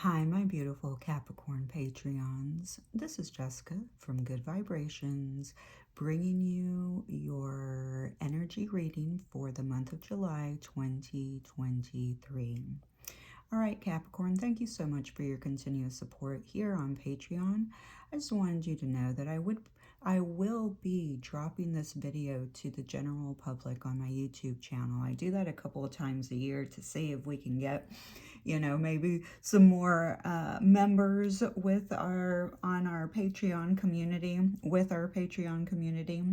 Hi, my beautiful Capricorn Patreons. This is Jessica from Good Vibrations, bringing you your energy reading for the month of July 2023. All right, Capricorn, thank you so much for your continuous support here on Patreon. I just wanted you to know that I will be dropping this video to the general public on my YouTube channel. I do that a couple of times a year to see if we can get, maybe some more members with our Patreon community, with our Patreon community.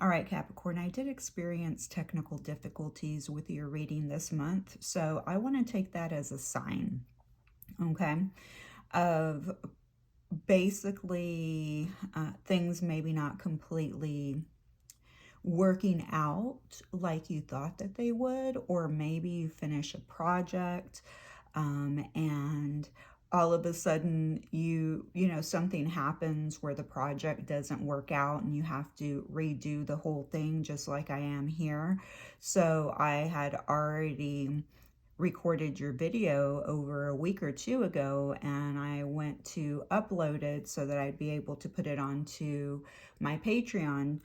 All right, Capricorn, I did experience technical difficulties with your reading this month, so I want to take that as a sign, okay, of basically things maybe not completely working out like you thought that they would, or maybe you finish a project and all of a sudden something happens where the project doesn't work out and you have to redo the whole thing, just like I am here. So I had already recorded your video over a week or two ago, and I went to upload it so that I'd be able to put it onto my Patreon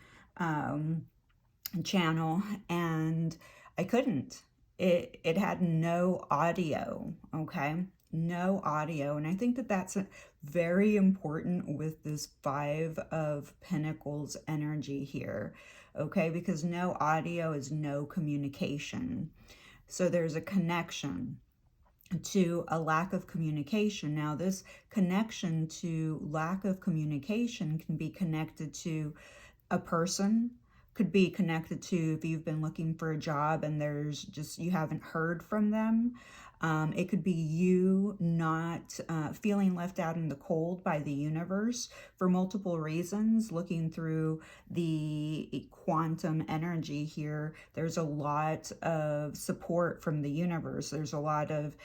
channel, and I couldn't. It had no audio, okay? No audio. And I think that that's very important with this Five of Pentacles energy here, okay? Because no audio is no communication. So there's a connection to a lack of communication. Now, this connection to lack of communication can be connected to a person, could be connected to if you've been looking for a job and you haven't heard from them. It could be you not feeling left out in the cold by the universe for multiple reasons. Looking through the quantum energy here, there's a lot of support from the universe. There's a lot of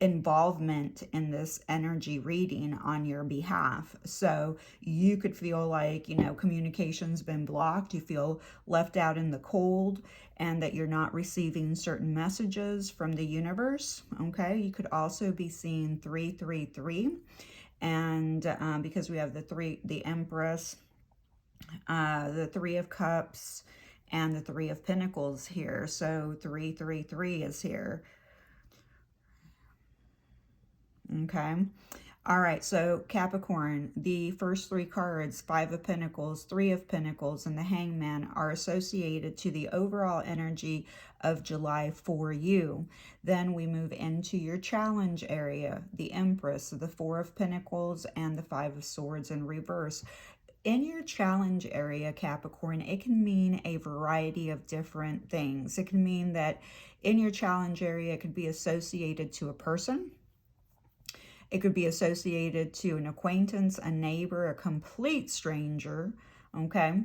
involvement in this energy reading on your behalf. So you could feel like, communication's been blocked. You feel left out in the cold and that you're not receiving certain messages from the universe. Okay. You could also be seeing 333. And because we have the Empress, the Three of Cups, and the Three of Pentacles here. So 333 is here. Okay. All right. So Capricorn, the first three cards, Five of Pentacles, Three of Pentacles, and the Hangman, are associated to the overall energy of July for you. Then we move into your challenge area, the Empress, the Four of Pentacles, and the Five of Swords in reverse. In your challenge area, Capricorn, it can mean a variety of different things. It can mean that in your challenge area, it could be associated to a person. It could be associated to an acquaintance, a neighbor, a complete stranger, okay?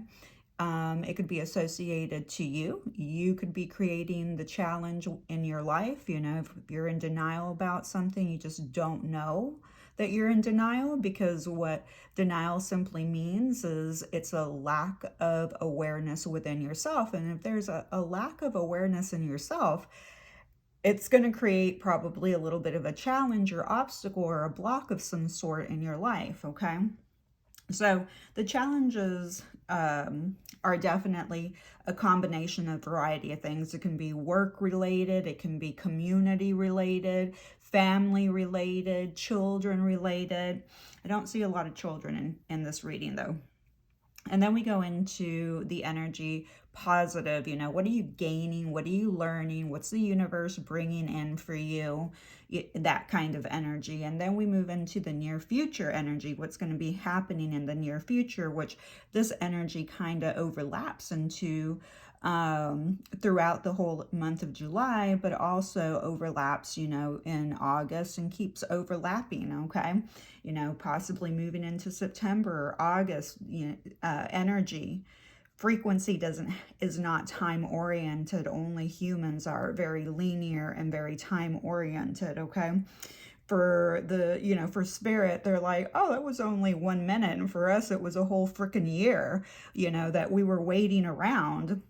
It could be associated to you. You could be creating the challenge in your life. If you're in denial about something, you just don't know that you're in denial, because what denial simply means is it's a lack of awareness within yourself. And if there's a lack of awareness in yourself, it's going to create probably a little bit of a challenge or obstacle or a block of some sort in your life, okay? So the challenges are definitely a combination of variety of things. It can be work related, it can be community related, family related, children related. I don't see a lot of children in this reading though. And then we go into the energy positive, what are you gaining? What are you learning? What's the universe bringing in for you? That kind of energy. And then we move into the near future energy, what's going to be happening in the near future, which this energy kind of overlaps into throughout the whole month of July, but also overlaps, in August and keeps overlapping, okay? Possibly moving into September or August, energy. Frequency is not time oriented. Only humans are very linear and very time oriented, okay? For the, for spirit, they're like, oh, that was only 1 minute. And for us, it was a whole freaking year, that we were waiting around.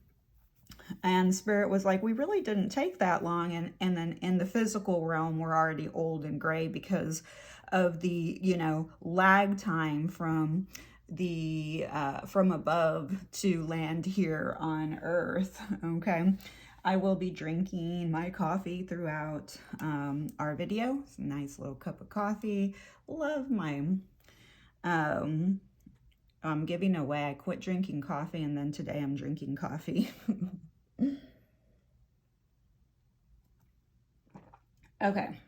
And Spirit was like, we really didn't take that long. And then in the physical realm, we're already old and gray because of the, lag time from from above to land here on Earth. Okay. I will be drinking my coffee throughout our video. It's a nice little cup of coffee. Love my, I'm giving away. I quit drinking coffee and then today I'm drinking coffee. Okay,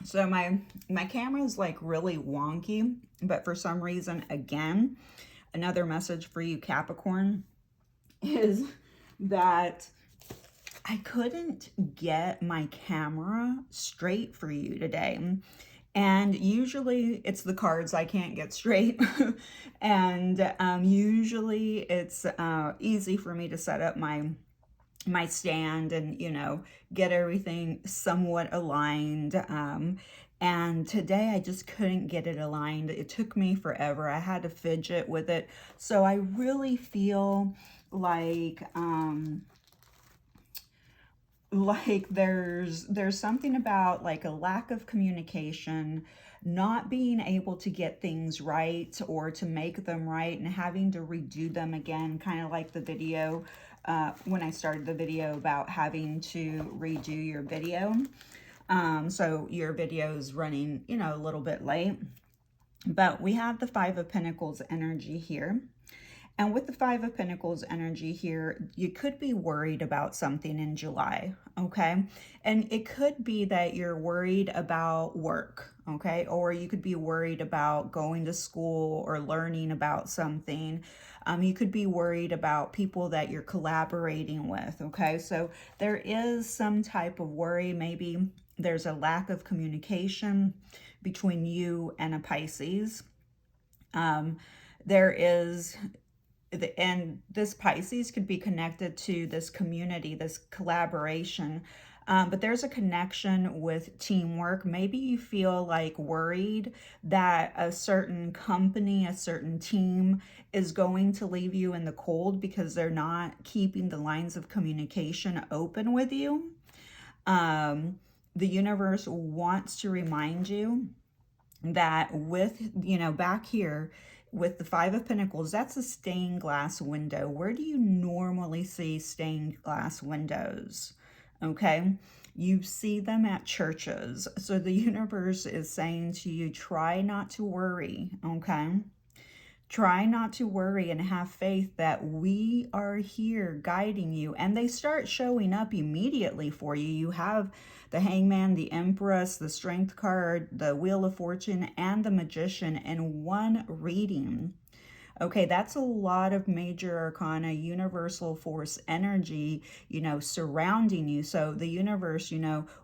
so my camera is like really wonky, but for some reason, again, another message for you Capricorn is that I couldn't get my camera straight for you today. And usually it's the cards I can't get straight. And usually it's easy for me to set up my stand and, get everything somewhat aligned. And today I just couldn't get it aligned. It took me forever. I had to fidget with it. So I really feel like there's something about like a lack of communication, not being able to get things right or to make them right and having to redo them again, kind of like the video when I started the video about having to redo your video. So your video is running, a little bit late. But we have the Five of Pentacles energy here. And with the Five of Pentacles energy here, you could be worried about something in July, okay? And it could be that you're worried about work, okay? Or you could be worried about going to school or learning about something. You could be worried about people that you're collaborating with, okay? So there is some type of worry. Maybe there's a lack of communication between you and a Pisces. There is... and this Pisces could be connected to this community, this collaboration. But there's a connection with teamwork. Maybe you feel like worried that a certain company, a certain team is going to leave you in the cold because they're not keeping the lines of communication open with you. The universe wants to remind you that with, back here, with the Five of Pentacles, that's a stained glass window. Where do you normally see stained glass windows? Okay, you see them at churches. So the universe is saying to you, try not to worry, okay? Try not to worry and have faith that we are here guiding you. And they start showing up immediately for you. You have the Hangman, the Empress, the Strength card, the Wheel of Fortune, and the Magician in one reading. Okay, that's a lot of major arcana, universal force energy, surrounding you. So the universe,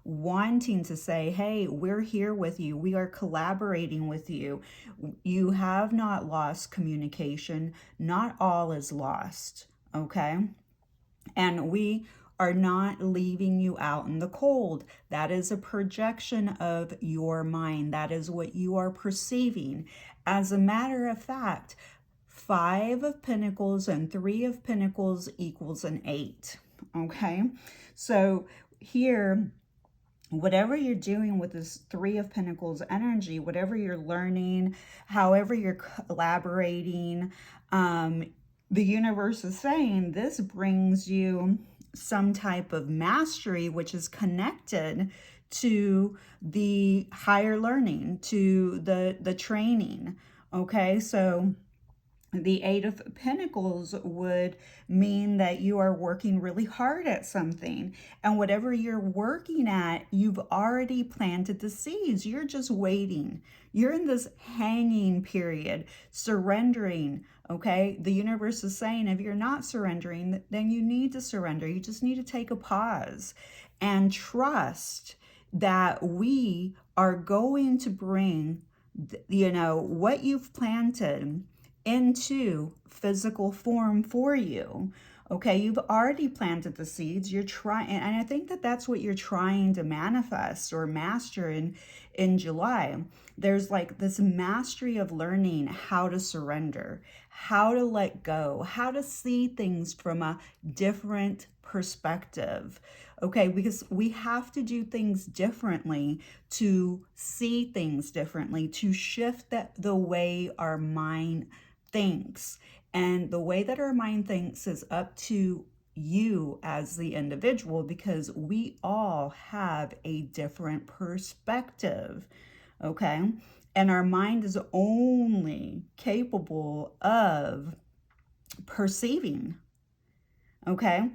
wanting to say, hey, we're here with you. We are collaborating with you. You have not lost communication. Not all is lost, okay? And we are not leaving you out in the cold. That is a projection of your mind. That is what you are perceiving. As a matter of fact, Five of Pentacles and Three of Pentacles equals an 8, okay? So here, whatever you're doing with this Three of Pentacles energy, whatever you're learning, however you're collaborating, the universe is saying this brings you some type of mastery, which is connected to the higher learning, to the training, okay? So the Eight of Pentacles would mean that you are working really hard at something. And whatever you're working at, you've already planted the seeds. You're just waiting. You're in this hanging period, surrendering, okay? The universe is saying if you're not surrendering, then you need to surrender. You just need to take a pause and trust that we are going to bring, what you've planted into physical form for you, Okay, you've already planted the seeds. You're trying, and I think that that's what you're trying to manifest or master in July. There's like this mastery of learning how to surrender, how to let go, how to see things from a different perspective. Okay, because we have to do things differently to see things differently, to shift the way our mind thinks. And the way that our mind thinks is up to you as the individual, because we all have a different perspective. Okay. And our mind is only capable of perceiving. Okay.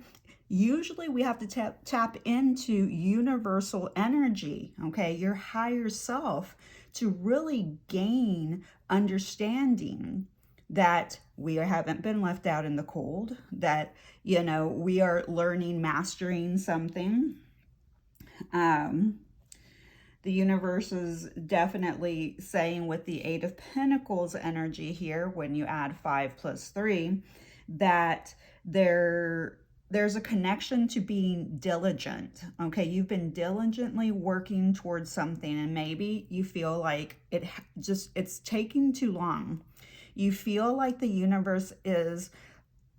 Usually we have to tap into universal energy, okay, your higher self, to really gain understanding that we haven't been left out in the cold, that, you know, we are learning, mastering something. The universe is definitely saying with the Eight of Pentacles energy here, when you add 5 plus 3, that there's a connection to being diligent. Okay, you've been diligently working towards something, and maybe you feel like it's taking too long. You feel like the universe is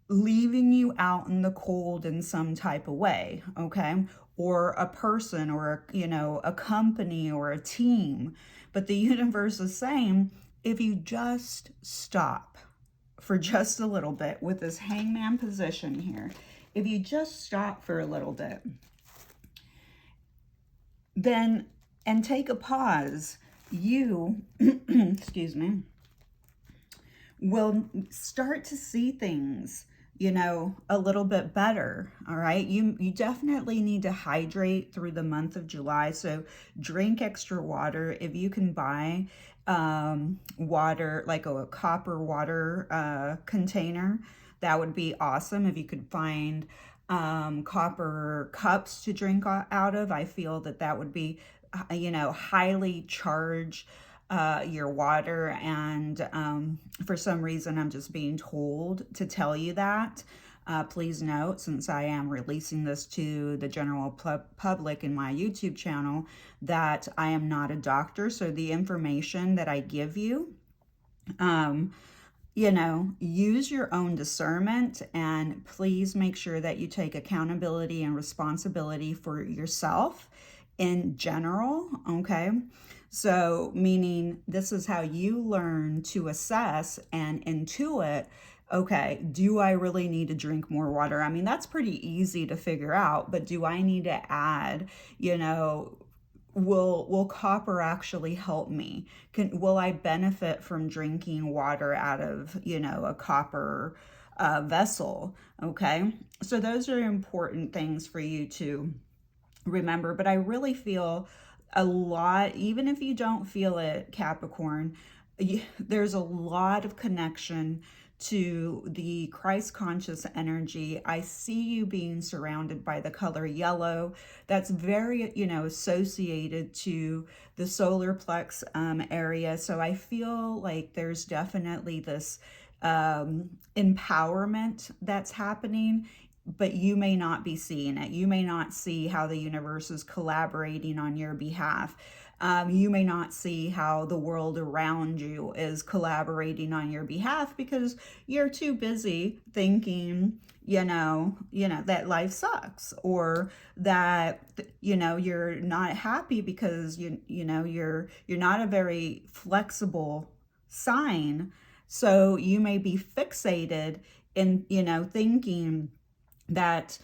leaving you out in the cold in some type of way, okay? Or a person, or you know, a company or a team. But the universe is saying, if you just stop for just a little bit with this hangman position here, if you just stop for a little bit, then, and take a pause, you, excuse me, will start to see things, you know, a little bit better. All right. You definitely need to hydrate through the month of July. So drink extra water. If you can buy water, like a copper water container, that would be awesome. If you could find copper cups to drink out of, I feel that that would be, you know, highly charged your water. And for some reason, I'm just being told to tell you that. Please note, since I am releasing this to the general public in my YouTube channel, that I am not a doctor. So the information that I give you, you know, use your own discernment, and please make sure that you take accountability and responsibility for yourself in general. Okay. So, meaning this is how you learn to assess and intuit, okay, do I really need to drink more water? I mean, that's pretty easy to figure out, but do I need to add, you know, will copper actually help me? Will I benefit from drinking water out of, you know, a copper vessel? Okay. So those are important things for you to remember. But I really feel a lot, even if you don't feel it, Capricorn, there's a lot of connection to the Christ conscious energy. I see you being surrounded by the color yellow. That's very, you know, associated to the solar plex area. So I feel like there's definitely this empowerment that's happening, but you may not be seeing it. You may not see how the universe is collaborating on your behalf. You may not see how the world around you is collaborating on your behalf, because you're too busy thinking, you know, that life sucks, or that, you know, you're not happy because you know, you're not a very flexible sign. So you may be fixated in, you know, thinking that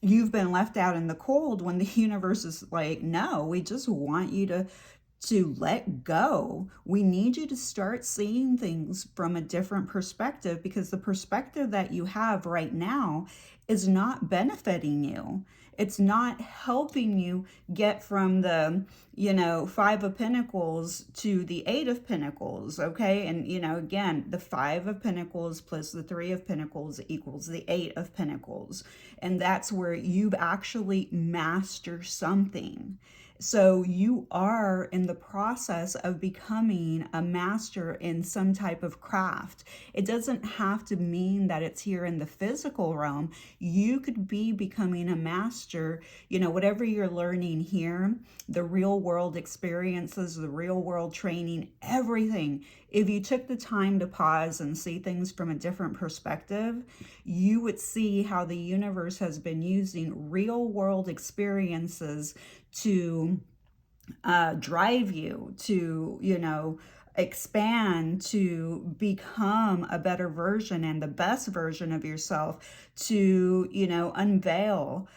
you've been left out in the cold, when the universe is like, no, we just want you to let go. We need you to start seeing things from a different perspective, because the perspective that you have right now is not benefiting you. It's not helping you get from the, you know, 5 of Pentacles to the 8 of Pentacles, okay? And, you know, again, the 5 of Pentacles plus the 3 of Pentacles equals the 8 of Pentacles. And that's where you've actually mastered something. So you are in the process of becoming a master in some type of craft. It doesn't have to mean that it's here in the physical realm. You could be becoming a master, whatever you're learning here, the real world experiences, the real world training, everything. If you took the time to pause and see things from a different perspective, you would see how the universe has been using real world experiences to drive you to, expand, to become a better version and the best version of yourself, to, unveil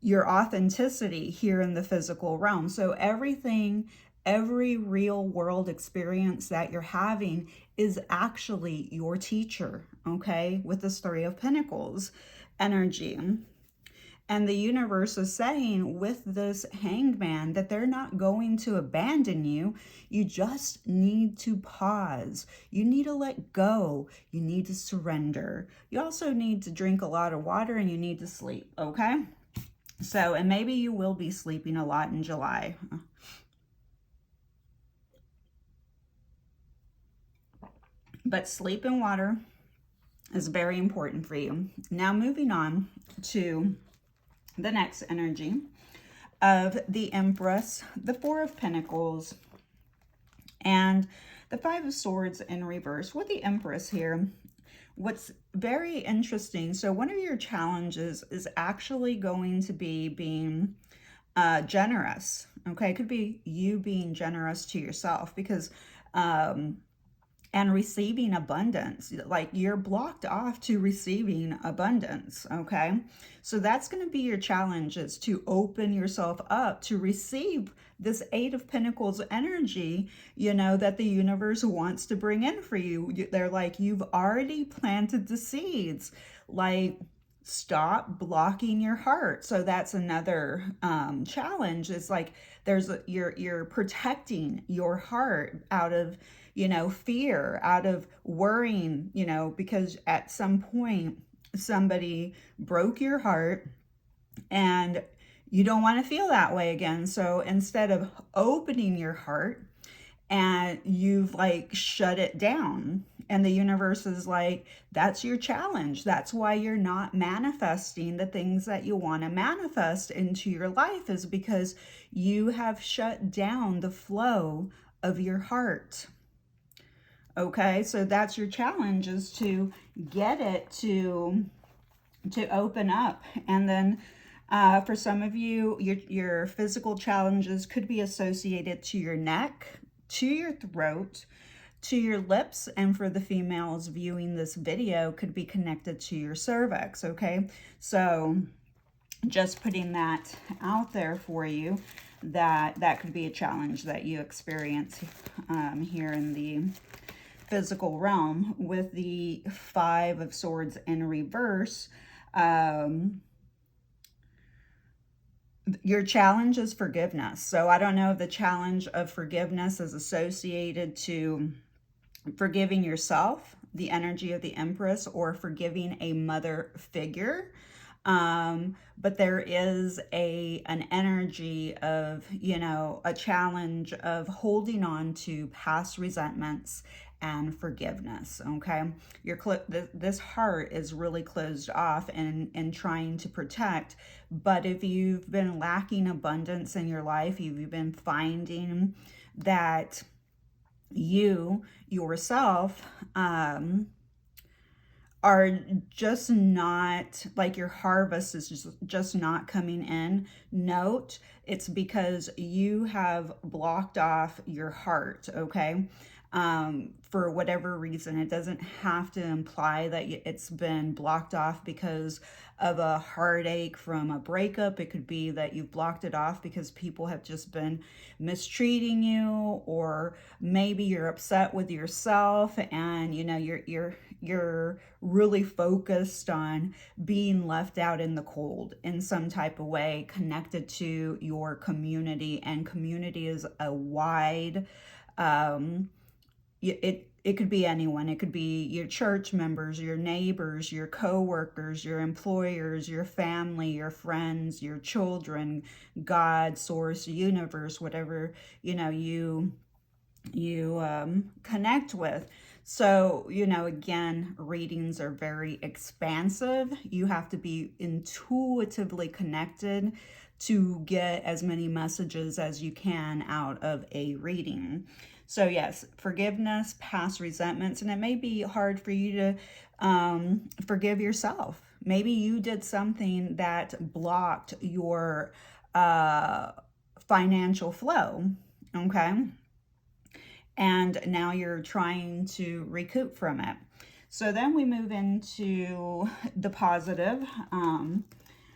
your authenticity here in the physical realm. So every real world experience that you're having is actually your teacher, okay, with this Three of Pentacles energy. And the universe is saying with this Hanged Man that they're not going to abandon you. You just need to pause. You need to let go. You need to surrender. You also need to drink a lot of water, and you need to sleep, okay? So, and maybe you will be sleeping a lot in July. But sleep and water is very important for you. Now moving on to the next energy of the Empress, the Four of Pentacles, and the Five of Swords in reverse. With the Empress here, what's very interesting, so one of your challenges is actually going to be being generous, okay? It could be you being generous to yourself, because and receiving abundance. Like, you're blocked off to receiving abundance, okay? So that's going to be your challenge, is to open yourself up to receive this Eight of Pentacles energy, that the universe wants to bring in for you. They're like, you've already planted the seeds. Like, stop blocking your heart. So that's another challenge. It's like you're protecting your heart out of fear, out of worrying, because at some point somebody broke your heart and you don't want to feel that way again. So instead of opening your heart, and you've like shut it down, and the universe is like, that's your challenge. That's why you're not manifesting the things that you want to manifest into your life, is because you have shut down the flow of your heart. Okay, so that's your challenge, is to get it to open up. And then for some of you, your physical challenges could be associated to your neck, to your throat, to your lips, and for the females viewing this video, could be connected to your cervix, okay? So just putting that out there for you, that could be a challenge that you experience here in the physical realm. With the Five of Swords in reverse, your challenge is forgiveness. So I don't know if the challenge of forgiveness is associated to forgiving yourself, the energy of the Empress, or forgiving a mother figure. But there is an energy of, a challenge of holding on to past resentments and forgiveness, okay? This heart is really closed off and trying to protect. But if you've been lacking abundance in your life, you've been finding that you yourself are just not, like, your harvest is just not coming in, note, it's because you have blocked off your heart, okay? For whatever reason. It doesn't have to imply that it's been blocked off because of a heartache from a breakup. It could be that you've blocked it off because people have just been mistreating you, or maybe you're upset with yourself, and you're really focused on being left out in the cold in some type of way, connected to your community. And community is a wide it could be anyone. It could be your church members, your neighbors, your co-workers, your employers, your family, your friends, your children, God, source, universe, whatever, you connect with. So, again, readings are very expansive. You have to be intuitively connected to get as many messages as you can out of a reading. So yes, forgiveness, past resentments, and it may be hard for you to forgive yourself. Maybe you did something that blocked your financial flow, okay? And now you're trying to recoup from it. So then we move into the positive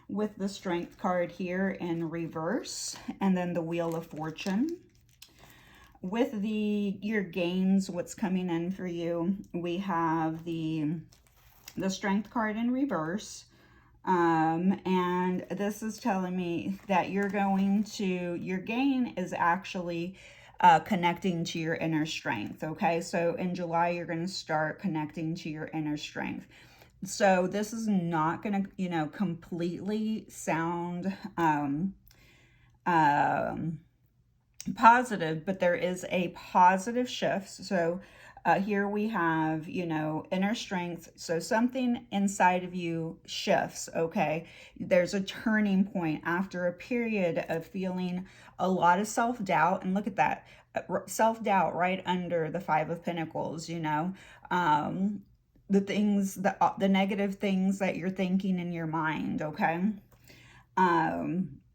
with the Strength card here in reverse, and then the Wheel of Fortune. With your gains, what's coming in for you, we have the Strength card in reverse. And this is telling me that your gain is actually connecting to your inner strength. Okay, so in July, you're going to start connecting to your inner strength. So this is not going to, completely sound positive, but there is a positive shift. So here we have, inner strength. So something inside of you shifts, okay? There's a turning point after a period of feeling a lot of self-doubt. And look at that, self-doubt right under the Five of Pentacles, the things, the negative things that you're thinking in your mind, okay?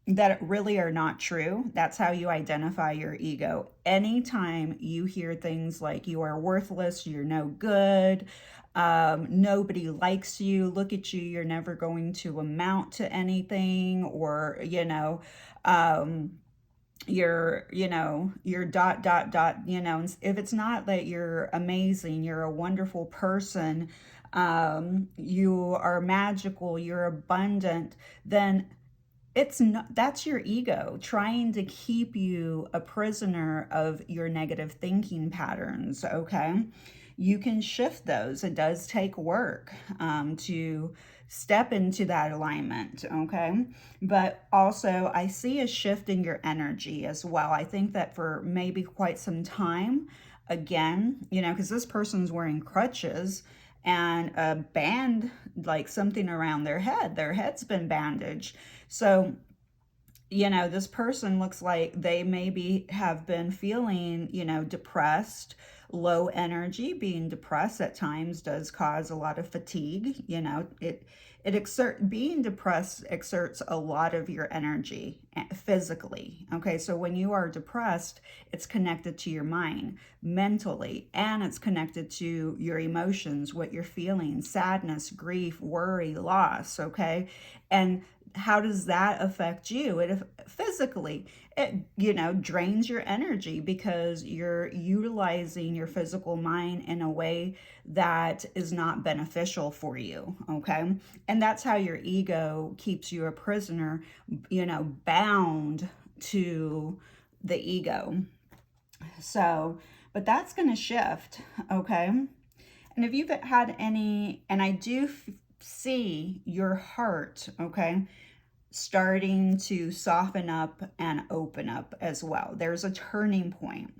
That really are not true. That's how you identify your ego. Anytime you hear things like you are worthless, you're no good, nobody likes you, look at you, you're never going to amount to anything, or, you're dot, dot, dot, if it's not that you're amazing, you're a wonderful person, you are magical, you're abundant, then that's your ego trying to keep you a prisoner of your negative thinking patterns, okay? You can shift those. It does take work to step into that alignment, okay? But also, I see a shift in your energy as well. I think that for maybe quite some time, again, because this person's wearing crutches and a band, like something around their head's been bandaged. So, this person looks like they maybe have been feeling, depressed, low energy. Being depressed at times does cause a lot of fatigue. Being depressed exerts a lot of your energy physically. Okay, so when you are depressed, it's connected to your mind mentally, and it's connected to your emotions, what you're feeling, sadness, grief, worry, loss. Okay, and how does that affect you? Physically, it drains your energy because you're utilizing your physical mind in a way that is not beneficial for you, okay? And that's how your ego keeps you a prisoner, bound to the ego. So, but that's going to shift, okay? And if you've had any, and I do see your heart, okay, starting to soften up and open up as well. There's a turning point.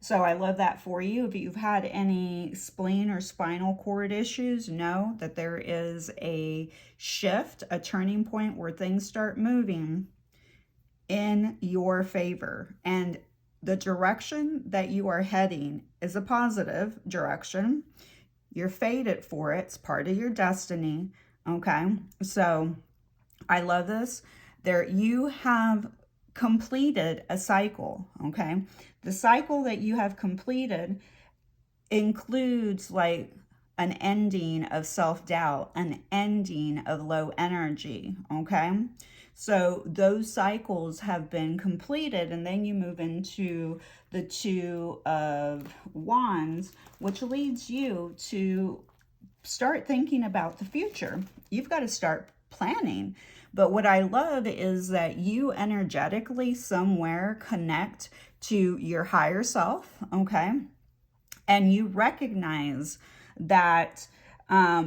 So I love that for you. If you've had any spleen or spinal cord issues, know that there is a shift, a turning point where things start moving in your favor. And the direction that you are heading is a positive direction. You're fated for it. It's part of your destiny. Okay. So I love this. You have completed a cycle, okay? The cycle that you have completed includes like an ending of self-doubt, an ending of low energy, okay? So those cycles have been completed, and then you move into the Two of Wands, which leads you to start thinking about the future. You've got to start planning. But what I love is that you energetically somewhere connect to your higher self, okay? and you recognize that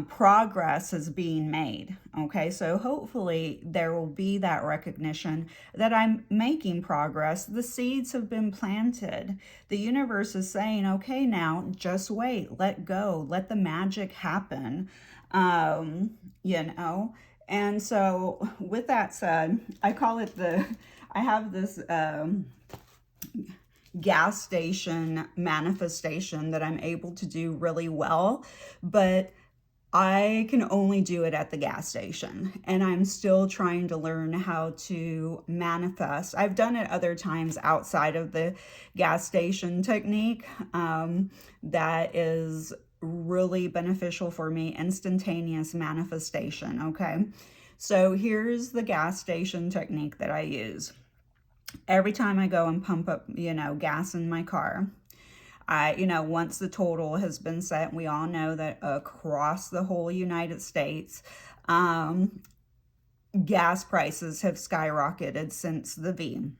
progress is being made. Okay, so hopefully there will be that recognition that I'm making progress. The seeds have been planted. The universe is saying, okay, now just wait, let go, let the magic happen. You know, and so with that said, I call it I have this gas station manifestation that I'm able to do really well, but I can only do it at the gas station, and I'm still trying to learn how to manifest. I've done it other times outside of the gas station technique. That is really beneficial for me, instantaneous manifestation, okay? So here's the gas station technique that I use. Every time I go and pump up, gas in my car, once the total has been set, we all know that across the whole United States, gas prices have skyrocketed since the V.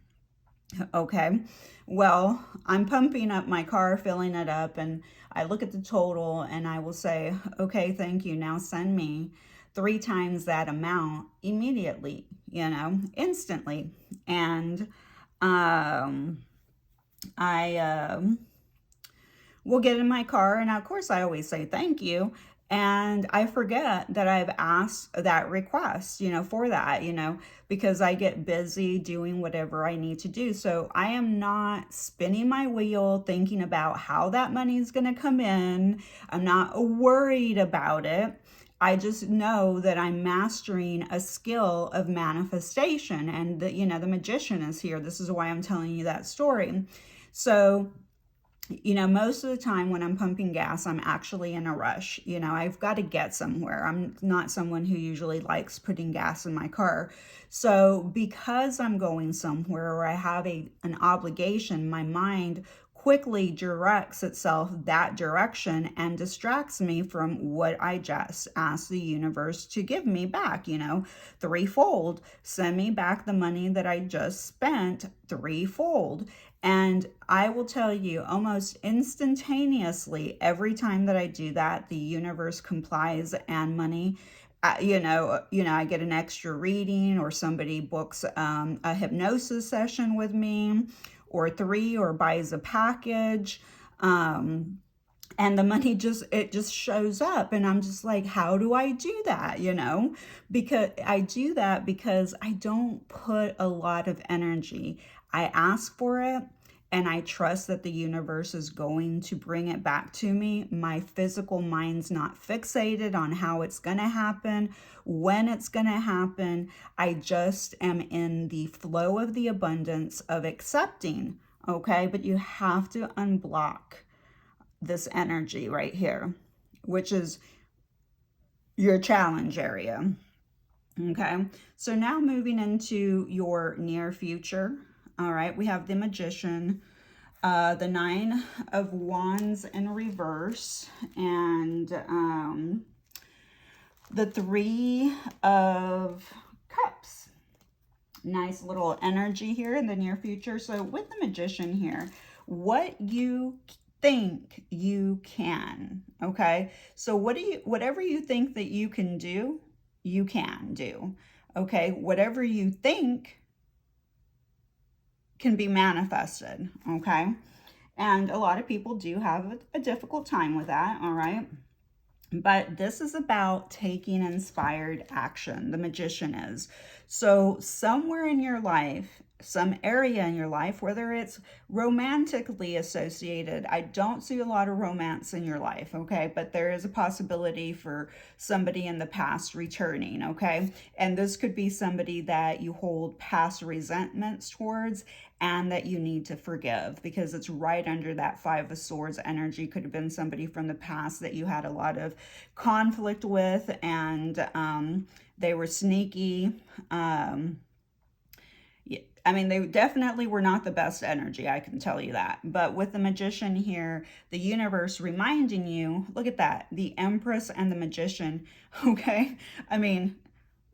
Okay, well, I'm pumping up my car, filling it up, and I look at the total and I will say, okay, thank you. Now send me 3 times that amount immediately, instantly. And I will get in my car, and of course I always say thank you, and I forget that I've asked that request, for that, because I get busy doing whatever I need to do. So I am not spinning my wheel thinking about how that money is going to come in. I'm not worried about it. I just know that I'm mastering a skill of manifestation, and the magician is here. This is why I'm telling you that story. So most of the time when I'm pumping gas, I'm actually in a rush. I've got to get somewhere. I'm not someone who usually likes putting gas in my car. So because I'm going somewhere or I have an obligation, my mind quickly directs itself that direction and distracts me from what I just asked the universe to give me back, threefold. Send me back the money that I just spent threefold. And I will tell you, almost instantaneously, every time that I do that, the universe complies, and money, I get an extra reading, or somebody books a hypnosis session with me, or 3, or buys a package. And the money just shows up, and I'm just like, how do I do that? Because I do that because I don't put a lot of energy. I ask for it, and I trust that the universe is going to bring it back to me. My physical mind's not fixated on how it's going to happen, when it's going to happen. I just am in the flow of the abundance of accepting, okay? But you have to unblock this energy right here, which is your challenge area. Okay, so now moving into your near future. All right, we have the Magician, the 9 of Wands in reverse, and the 3 of Cups. Nice little energy here in the near future. So with the Magician here, what you think you can, okay? So whatever you think that you can do, you can do, okay? Whatever you think can be manifested, okay? And a lot of people do have a difficult time with that, all right? But this is about taking inspired action. The Magician is. So somewhere in your life, some area in your life, whether it's romantically associated, I don't see a lot of romance in your life, okay? But there is a possibility for somebody in the past returning, okay? And this could be somebody that you hold past resentments towards and that you need to forgive, because it's right under that 5 of Swords energy. Could have been somebody from the past that you had a lot of conflict with, and they were sneaky. I mean, they definitely were not the best energy, I can tell you that. But with the Magician here, the universe reminding you, look at that, the Empress and the Magician, okay? I mean,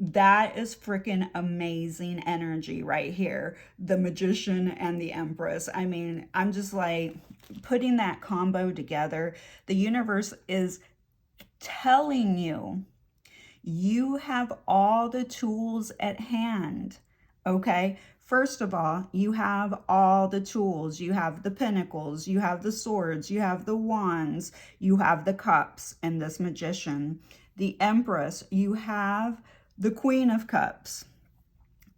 That is freaking amazing energy right here. The Magician and the Empress. I mean, I'm just like putting that combo together. The universe is telling you you have all the tools at hand. Okay. First of all, you have all the tools. You have the pentacles, you have the swords, you have the wands, you have the cups, and this Magician. The Empress, you have the Queen of Cups,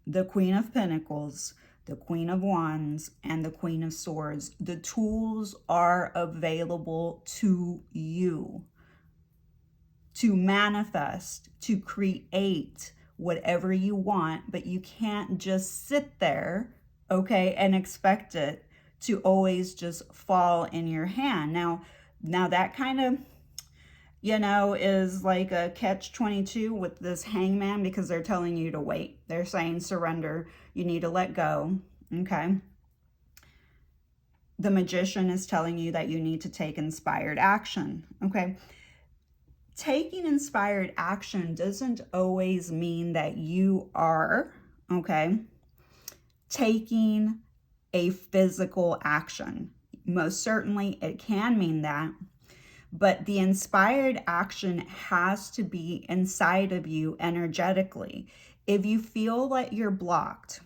the Queen of Pentacles, the Queen of Wands, and the Queen of Swords. The tools are available to you to manifest, to create whatever you want, but you can't just sit there, okay, and expect it to always just fall in your hand. Now that kind of, you know, is like a catch-22 with this Hangman, because they're telling you to wait. They're saying surrender. You need to let go, okay? The Magician is telling you that you need to take inspired action, okay? Taking inspired action doesn't always mean that you are, okay, taking a physical action. Most certainly it can mean that, but the inspired action has to be inside of you energetically. If you feel that you're blocked,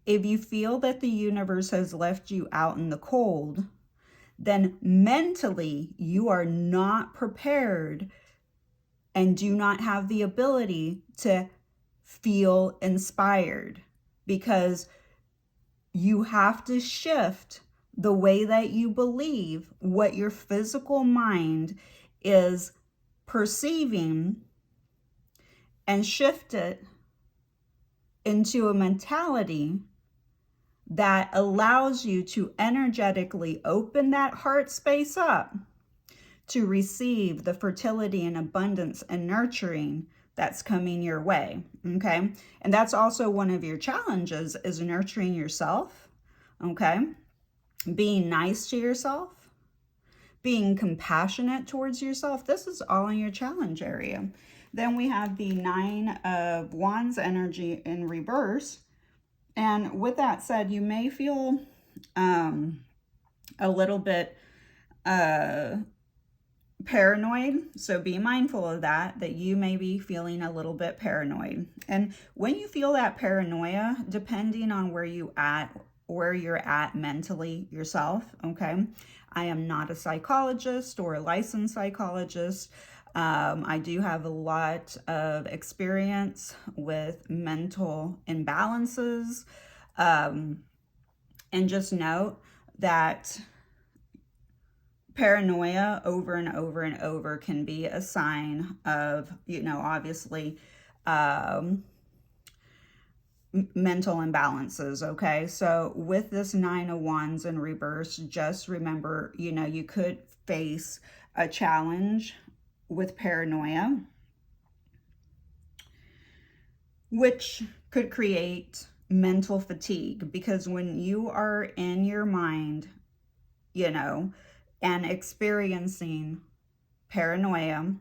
if you feel that the universe has left you out in the cold, then mentally you are not prepared and do not have the ability to feel inspired, because you have to shift the way that you believe what your physical mind is perceiving and shift it into a mentality that allows you to energetically open that heart space up to receive the fertility and abundance and nurturing that's coming your way, okay? And that's also one of your challenges, is nurturing yourself, okay? Being nice to yourself, being compassionate towards yourself. This is all in your challenge area. Then we have the Nine of Wands energy in reverse. And with that said, you may feel a little bit paranoid. So be mindful of that you may be feeling a little bit paranoid. And when you feel that paranoia, depending on where you're at mentally yourself, okay? I am not a psychologist or a licensed psychologist. I do have a lot of experience with mental imbalances. And just note that paranoia over and over and over can be a sign of, you know, obviously, mental imbalances, okay? So with this Nine of Wands in reverse, just remember, you know, you could face a challenge with paranoia, which could create mental fatigue, because when you are in your mind, you know, and experiencing paranoia,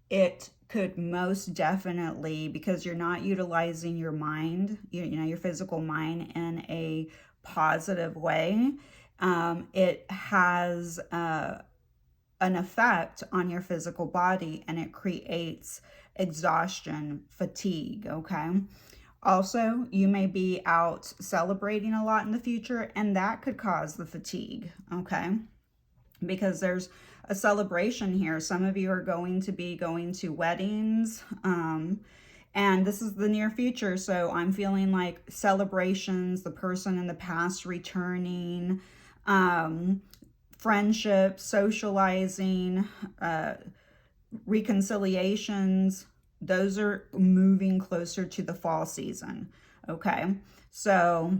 it could most definitely, because you're not utilizing your mind, you know, your physical mind in a positive way, it has an effect on your physical body, and it creates exhaustion, fatigue, okay? Also, you may be out celebrating a lot in the future, and that could cause the fatigue, okay? Because there's a celebration here. Some of you are going to be going to weddings, and this is the near future, so I'm feeling like celebrations, the person in the past returning, friendship, socializing, reconciliations, those are moving closer to the fall season, okay? So,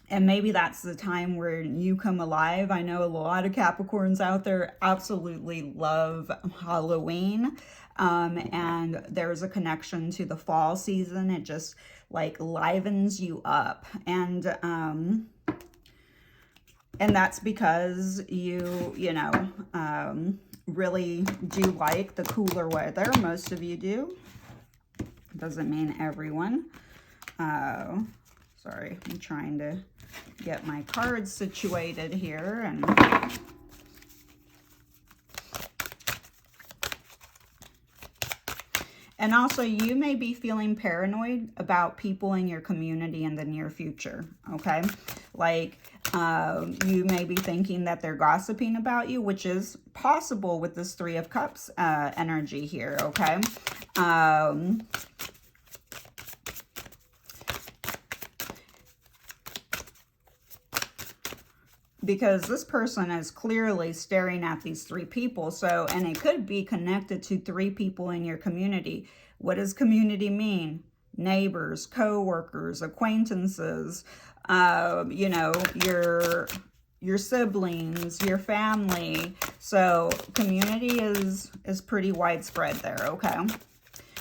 and maybe that's the time where you come alive. I know a lot of Capricorns out there absolutely love Halloween, and there's a connection to the fall season. It just like livens you up, and that's because you know, really do like the cooler weather. Most of you do. Doesn't mean everyone. Sorry, I'm trying to get my cards situated here. And also, you may be feeling paranoid about people in your community in the near future, okay? Like, you may be thinking that they're gossiping about you, which is possible with this Three of Cups energy here, okay? Because this person is clearly staring at these three people. So, and it could be connected to three people in your community. What does community mean? Neighbors, co-workers, acquaintances, you know, your siblings, your family. So community is pretty widespread there, okay?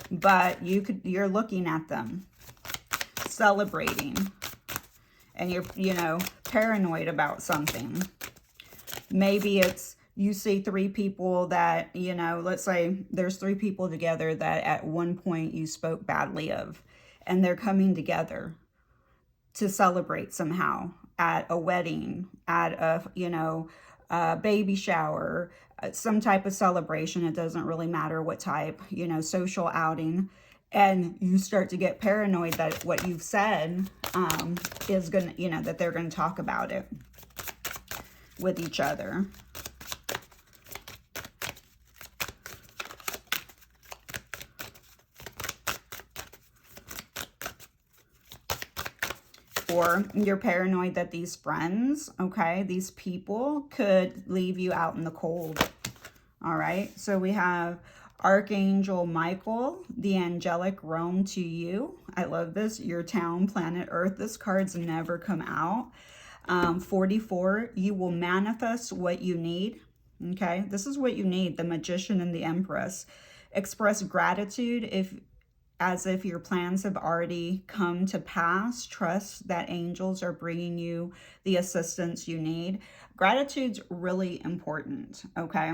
But you're looking at them, celebrating, and you're, you know, paranoid about something. Maybe it's you see three people that, you know, let's say there's three people together that at one point you spoke badly of, and they're coming together to celebrate somehow at a wedding, at a, you know, a baby shower, some type of celebration. It doesn't really matter what type, you know, social outing. And you start to get paranoid that what you've said is going to, you know, that they're going to talk about it with each other. Or you're paranoid that these friends, okay, these people could leave you out in the cold. All right, so we have Archangel Michael, the angelic realm to you. I love this. Your town, planet Earth. This card's never come out. 44, you will manifest what you need. Okay, this is what you need. The Magician and the Empress. Express gratitude as if your plans have already come to pass. Trust that angels are bringing you the assistance you need. Gratitude's really important, okay?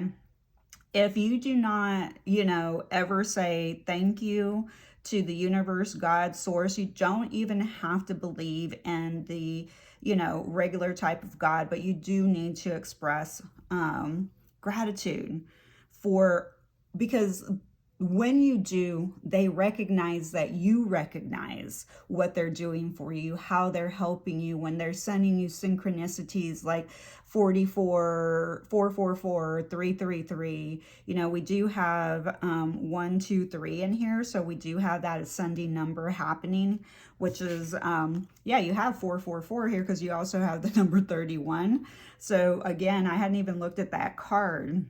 If you do not, you know, ever say thank you to the universe, God, source, you don't even have to believe in the, you know, regular type of God, but you do need to express gratitude because when you do, they recognize that you recognize what they're doing for you, how they're helping you, when they're sending you synchronicities like 44, 444, 333. You know, we do have 1, 2, 3 in here. So we do have that ascending number happening, which is, yeah, you have 444 here because you also have the number 31. So again, I hadn't even looked at that card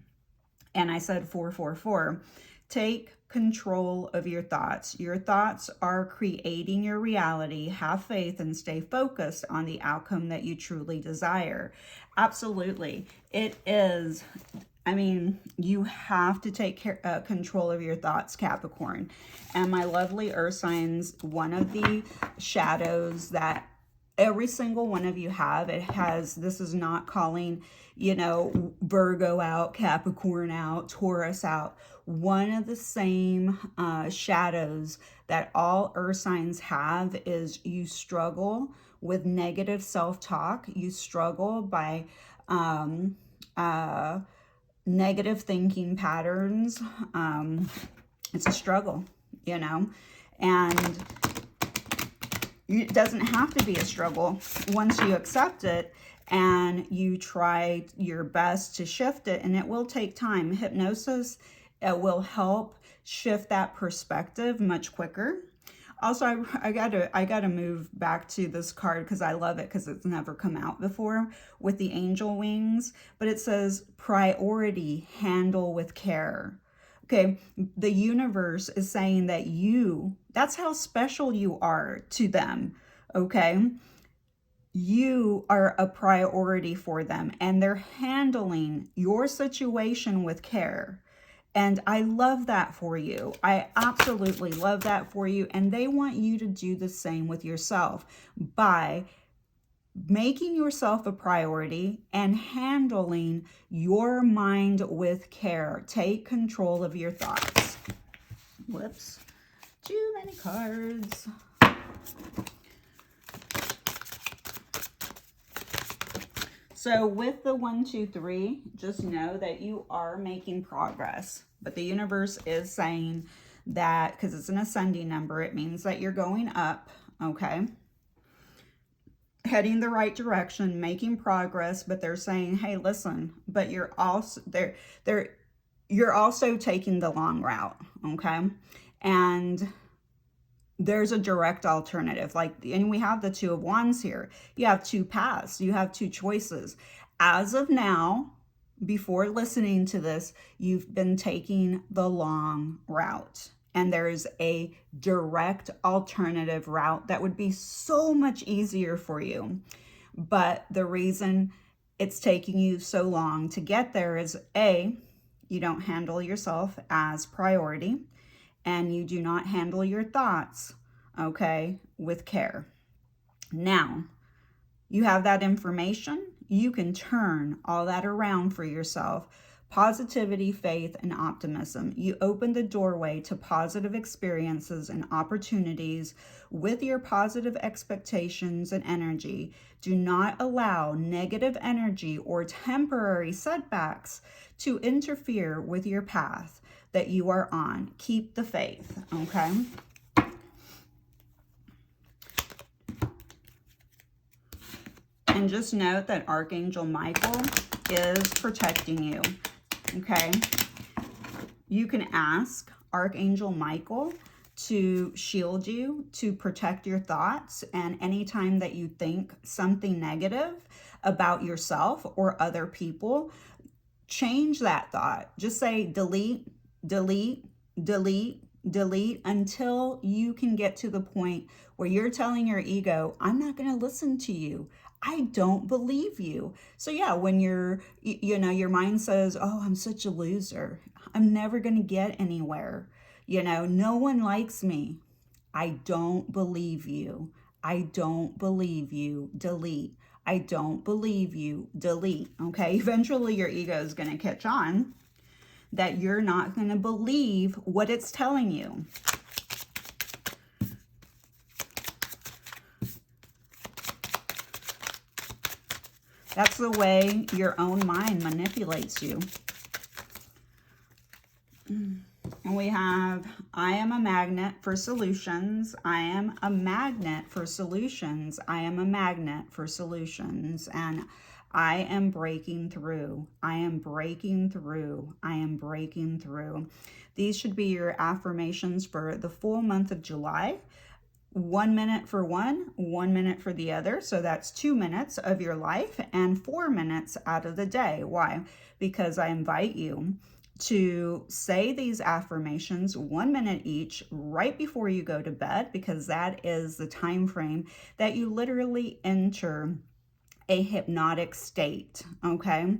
and I said 444. Take control of your thoughts. Your thoughts are creating your reality. Have faith and stay focused on the outcome that you truly desire. Absolutely. It is. I mean, you have to take control of your thoughts, Capricorn. And my lovely earth signs, one of the shadows that every single one of you have, it has, this is not calling, you know, Virgo out, Capricorn out, Taurus out. One of the same shadows that all earth signs have is you struggle with negative self-talk. You struggle by negative thinking patterns. It's a struggle, you know, and it doesn't have to be a struggle once you accept it and you try your best to shift it, and it will take time. Hypnosis, it will help shift that perspective much quicker. Also, I gotta move back to this card because I love it because it's never come out before with the angel wings, but it says priority, handle with care. Okay, the universe is saying that that's how special you are to them, okay? You are a priority for them and they're handling your situation with care. And I love that for you. I absolutely love that for you. And they want you to do the same with yourself by making yourself a priority and handling your mind with care. Take control of your thoughts. Whoops. Too many cards. So with the 1, 2, 3, just know that you are making progress. But the universe is saying that, because it's an ascending number, it means that you're going up, okay? Heading the right direction, making progress, but they're saying, hey, listen, but you're also you're also taking the long route, okay? And there's a direct alternative, and we have the 2 of Wands here. You have 2 paths, you have 2 choices. As of now, before listening to this, you've been taking the long route, and there's a direct alternative route that would be so much easier for you. But the reason it's taking you so long to get there is A, you don't handle yourself as priority, and you do not handle your thoughts, okay, with care. Now, you have that information. You can turn all that around for yourself. Positivity, faith, and optimism. You open the doorway to positive experiences and opportunities with your positive expectations and energy. Do not allow negative energy or temporary setbacks to interfere with your path that you are on. Keep the faith, okay? And just note that Archangel Michael is protecting you, okay? You can ask Archangel Michael to shield you, to protect your thoughts, and anytime that you think something negative about yourself or other people, change that thought. Just say delete, delete, delete, delete, until you can get to the point where you're telling your ego, I'm not going to listen to you. I don't believe you. So yeah, when your mind says, oh, I'm such a loser, I'm never going to get anywhere, no one likes me, I don't believe you. I don't believe you. Delete. I don't believe you. Delete. Okay. Eventually your ego is going to catch on that you're not going to believe what it's telling you. That's the way your own mind manipulates you. And we have, I am a magnet for solutions. I am a magnet for solutions. I am a magnet for solutions. And I am breaking through. I am breaking through. I am breaking through. These should be your affirmations for the full month of July. 1 minute for one, 1 minute for the other. So that's 2 minutes of your life and 4 minutes out of the day. Why? Because I invite you to say these affirmations 1 minute each right before you go to bed, because that is the time frame that you literally enter a hypnotic state, okay?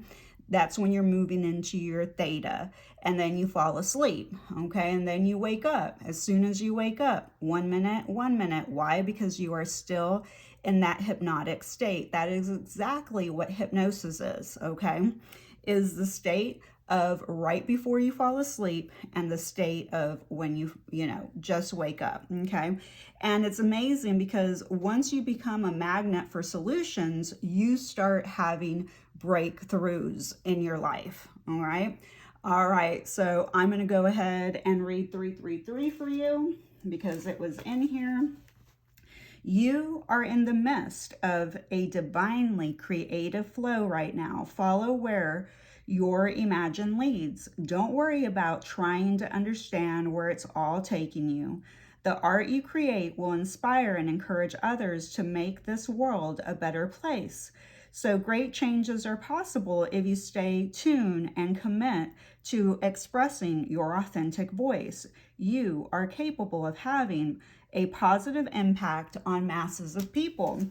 That's when you're moving into your theta, and then you fall asleep, okay? And then you wake up. As soon as you wake up, 1 minute, 1 minute. Why? Because you are still in that hypnotic state. That is exactly what hypnosis is, okay? Is the state of right before you fall asleep and the state of when you just wake up, okay? And it's amazing because once you become a magnet for solutions, you start having breakthroughs in your life, all right? All right, so I'm going to go ahead and read 333 for you because it was in here. You are in the midst of a divinely creative flow right now. Follow where your imagine leads. Don't worry about trying to understand where it's all taking you. The art you create will inspire and encourage others to make this world a better place. So great changes are possible if you stay tuned and commit to expressing your authentic voice. You are capable of having a positive impact on masses of people.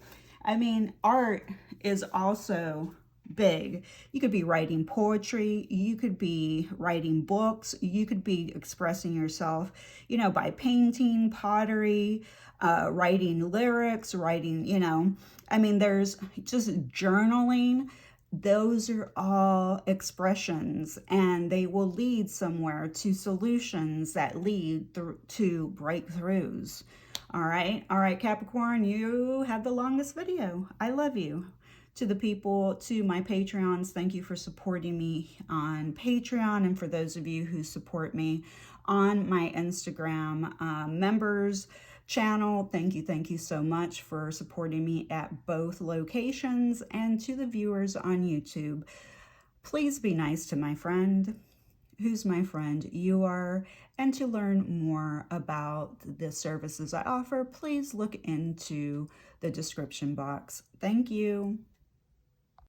I mean, art is also big. You could be writing poetry, you could be writing books, you could be expressing yourself, by painting, pottery, writing lyrics, writing, I mean, there's just journaling. those are all expressions, and they will lead somewhere to solutions that lead to breakthroughs. All right, Capricorn, you had the longest video. I love you. To the people, to my Patreons, thank you for supporting me on Patreon, and for those of you who support me on my Instagram members channel, thank you so much for supporting me at both locations. And to the viewers on YouTube, please be nice to my friend. Who's my friend? You are. And to learn more about the services I offer, please look into the description box. Thank you.